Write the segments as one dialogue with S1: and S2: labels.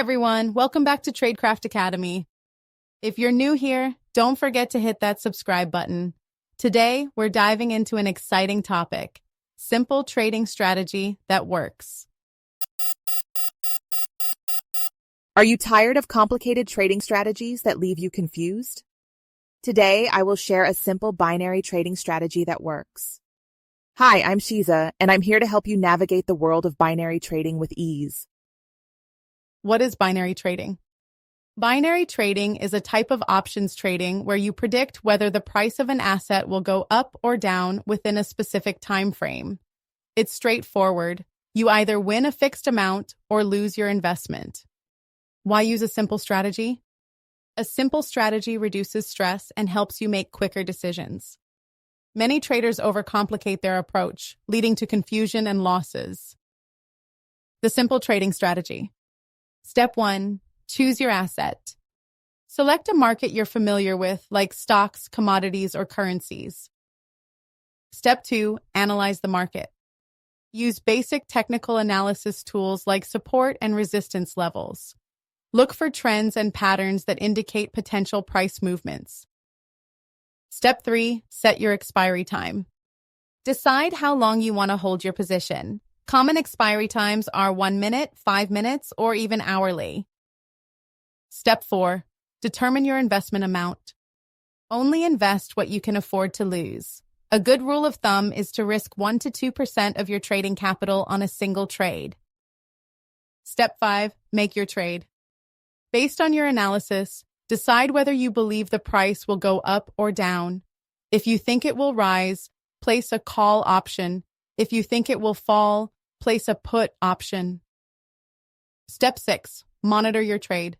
S1: everyone, welcome back to Tradecraft Academy. If you're new here, don't forget to hit that subscribe button. Today, we're diving into an exciting topic, simple trading strategy that works.
S2: Are you tired of complicated trading strategies that leave you confused? Today, I will share a simple binary trading strategy that works. Hi, I'm Shiza, and I'm here to help you navigate the world of binary trading with ease.
S1: What is binary trading? Binary trading is a type of options trading where you predict whether the price of an asset will go up or down within a specific time frame. It's straightforward. You either win a fixed amount or lose your investment. Why use a simple strategy? A simple strategy reduces stress and helps you make quicker decisions. Many traders overcomplicate their approach, leading to confusion and losses. The simple trading strategy. Step 1. Choose your asset. Select a market you're familiar with, like stocks, commodities, or currencies. Step 2. Analyze the market. Use basic technical analysis tools like support and resistance levels. Look for trends and patterns that indicate potential price movements. Step 3. Set your expiry time. Decide how long you want to hold your position. Common expiry times are 1 minute, 5 minutes, or even hourly. Step 4. Determine your investment amount. Only invest what you can afford to lose. A good rule of thumb is to risk 1 to 2% of your trading capital on a single trade. Step 5. Make your trade. Based on your analysis, decide whether you believe the price will go up or down. If you think it will rise, place a call option. If you think it will fall, place a put option. Step 6. Monitor your trade.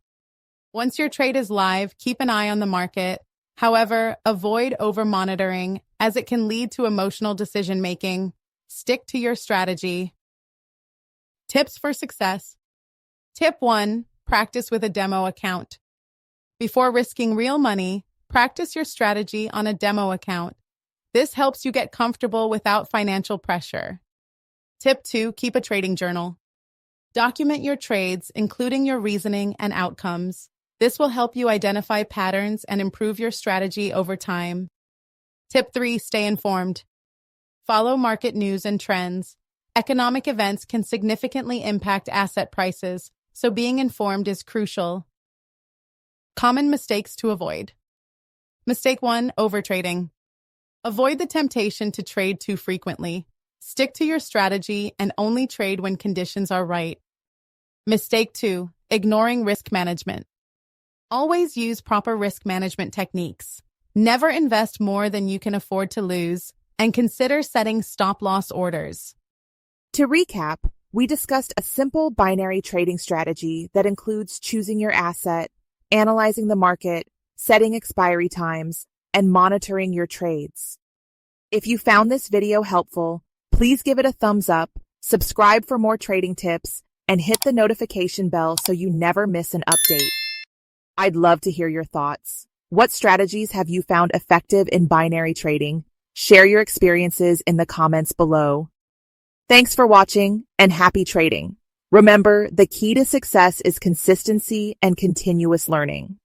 S1: Once your trade is live, keep an eye on the market. However, avoid over-monitoring as it can lead to emotional decision-making. Stick to your strategy. Tips for success. Tip 1. Practice with a demo account. Before risking real money, practice your strategy on a demo account. This helps you get comfortable without financial pressure. Tip 2. Keep a trading journal. Document your trades, including your reasoning and outcomes. This will help you identify patterns and improve your strategy over time. Tip 3. Stay informed. Follow market news and trends. Economic events can significantly impact asset prices, so being informed is crucial. Common mistakes to avoid. Mistake 1. Overtrading. Avoid the temptation to trade too frequently. Stick to your strategy and only trade when conditions are right. Mistake 2. Ignoring risk management. Always use proper risk management techniques. Never invest more than you can afford to lose, and consider setting stop-loss orders.
S2: To recap, we discussed a simple binary trading strategy that includes choosing your asset, analyzing the market, setting expiry times, and monitoring your trades. If you found this video helpful, please give it a thumbs up, subscribe for more trading tips, and hit the notification bell so you never miss an update. I'd love to hear your thoughts. What strategies have you found effective in binary trading? Share your experiences in the comments below. Thanks for watching and happy trading. Remember, the key to success is consistency and continuous learning.